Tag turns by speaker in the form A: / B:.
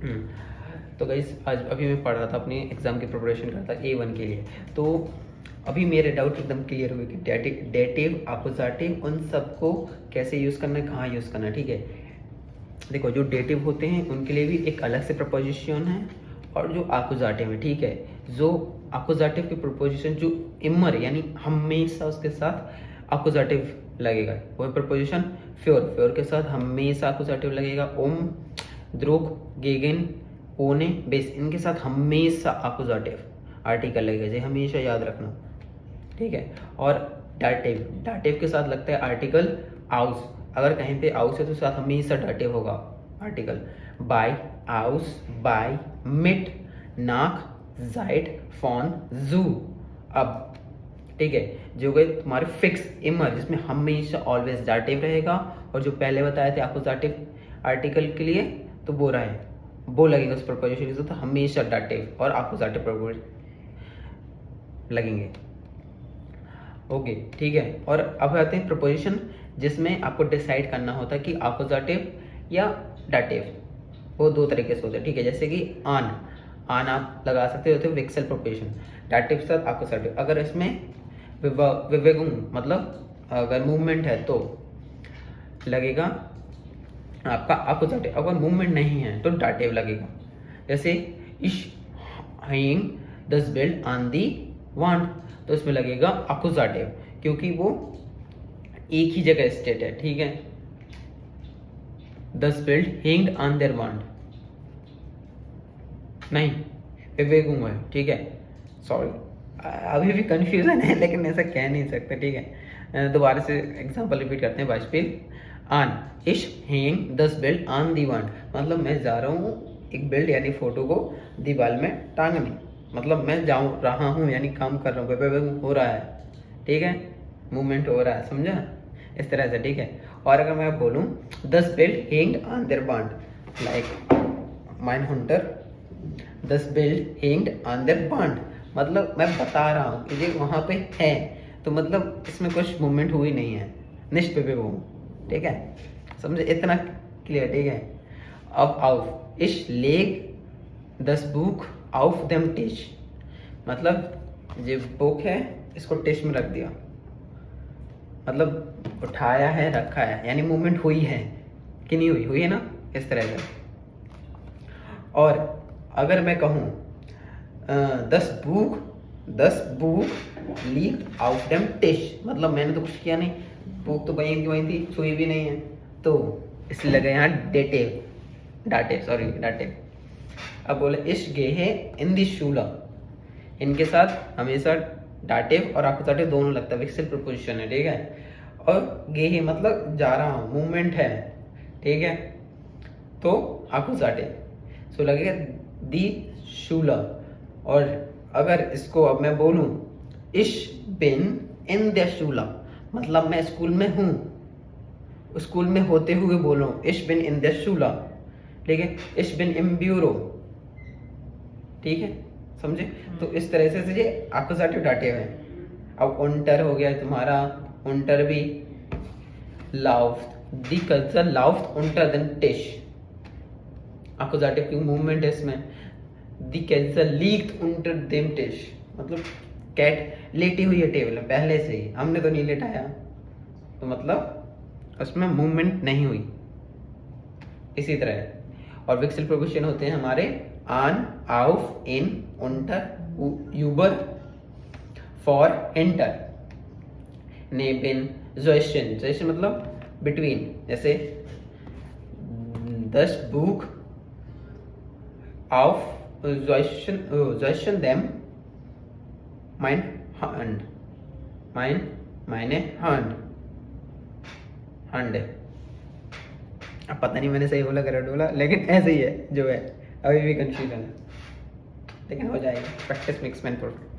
A: तो गाइस आज अभी मैं पढ़ रहा था, अपनी एग्ज़ाम की प्रिपरेशन कर रहा था A1 के लिए। तो अभी मेरे डाउट एकदम क्लियर हुए कि डेटिव, अकुज़ाटिव उन सबको कैसे यूज़ करना है, कहाँ यूज़ करना है। ठीक है, देखो जो डेटिव होते हैं उनके लिए भी एक अलग से प्रपोजिशन है, और जो अकुज़ाटिव है, ठीक है, जो अकुज़ाटिव की प्रपोजिशन जो इमर यानी हमेशा उसके साथ अकुज़ाटिव लगेगा, वो है प्रपोजिशन फ्योर। फ्योर के साथ हमेशा अकुज़ाटिव लगेगा। ओम, द्रुक, गेगन, ओने, बेस, इनके साथ हमेशा अकुज़ाटिव आर्टिकल लगेगा, ये हमेशा याद रखना। ठीक है, और डाटिव, डाटिव के साथ लगता है आर्टिकल आउस। अगर कहीं पे आउस है तो साथ हमेशा डाटिव होगा आर्टिकल। बाय, आउस, बाय, मिट, नाक, जाइट, फॉन, जू। अब ठीक है, जो गए तुम्हारे फिक्स इमर, जिसमें हमेशा ऑलवेज डाटिव रहेगा, और जो पहले बताए थे अकुज़ाटिव आर्टिकल के लिए तो वो रहे, वो लगेगा उस प्रपोजिशन के साथ, तो हमेशा डाटिव और अकुज़ाटिव प्रपोजिशन लगेंगे। ओके, ठीक है। और अब आते हैं प्रपोजिशन जिसमें आपको डिसाइड करना होता है कि अकुज़ाटिव या डाटिव। वो दो तरीके से होते हैं, ठीक है। जैसे कि आन, आन आप लगा सकते हो विक्सल प्रपोजिशन, डाटिव के साथ अकुज़ाटिव। अगर इसमें विवेगुम मतलब अगर मूवमेंट है तो लगेगा आपका अकुज़ाटिव, अगर मूवमेंट नहीं है तो डाटिव लगेगा। जैसे इश हैंग दस बेल्ट ऑन दी वांट, तो इसमें लगेगा अकुज़ाटिव, क्योंकि वो एक ही जगह स्टेट है। ठीक है, दस बेल्ट हैंग्ड ऑन देयर वांट, नहीं विवेगुम है। ठीक है, सॉरी अभी भी कंफ्यूजन है, लेकिन ऐसा कह नहीं सकते। ठीक है, दोबारा से एग्जांपल रिपीट करते हैं। वाजपेयी आन इश हैंग दस बेल्ट ऑन दी वांट, मतलब मैं जा रहा हूँ एक बेल्ट यानी फोटो को दीवार में टांगने, मतलब मैं जाऊँ रहा हूँ यानी काम कर रहा हूँ, हो रहा है। ठीक है, मूवमेंट हो रहा है, समझा इस तरह से। ठीक है, और अगर मैं बोलूँ दस बेल्ट हैंग्ड ऑन देयर वांट, लाइक माइन हंटर दस बेल्ट हैंग्ड ऑन देयर वांट, मतलब मैं बता रहा हूँ कि ये वहाँ पे है, तो मतलब इसमें कुछ मूवमेंट हुई नहीं है, निष्ठ पे वो। ठीक है, समझे इतना क्लियर। ठीक है, अब आउफ इश लेग दस बुक आउफ देम टिश, मतलब ये बुक है इसको टिश में रख दिया, मतलब उठाया है रखा है, यानी मूवमेंट हुई है कि नहीं हुई, हुई है ना, इस तरह से। और अगर मैं कहूँ दस बुक लीक आउट देम टिश, मतलब मैंने तो कुछ किया नहीं, बुक तो वहीं की वहीं थी, छुई भी नहीं है, तो इसलिए लगे यहाँ डेटिव, डाटिव। अब बोले इश गे है इन दी शूला, इनके साथ हमेशा डाटिव और अकुज़ाटिव दोनों लगता है, विक्सिल प्रपोजिशन है। ठीक है, और गे है मतलब जा रहा हूँ, मूवमेंट है। ठीक है, तो अकुज़ाटिव, सो लगेगा दी शूला। और अगर इसको अब मैं बोलूँ इश बिन इन द शूला, मतलब मैं स्कूल में हूँ, स्कूल में होते हुए बोलूँ इश बिन इन द शूला। ठीक है, इश बिन इन ब्यूरो। ठीक है, समझे। तो इस तरह से ये अकुज़ाटिव डाटिव है। अब उंटर हो गया तुम्हारा, उंटर भी लाउफ्ट दी कल्चर लाउफ्ट उंटर देन टिश, अकुज़ाटिव की मूवमेंट है इसमें। दी कैंसर लीक्ड उंटर देम टिश, मतलब कैट लेटी हुई है टेबल में पहले से ही, हमने तो नहीं लेटाया, तो मतलब उसमें मूवमेंट नहीं हुई। इसी तरह और विक्सिल प्रपोजिशन होते हैं हमारे आन, आउफ, इन, उंटर, यूबर, फॉर, एंटर, नेबिन, जोशन, जोशन मतलब बिटवीन, जैसे दस बुक ऑफ जोशन देम माइन हंड, माइन मायने हंड, हंड। अब पता नहीं मैंने सही बोला गलत बोला, लेकिन ऐसे ही है जो है, अभी भी कंफ्यूजन है, लेकिन हो जाएगा, प्रैक्टिस मेक्स मैन परफेक्ट।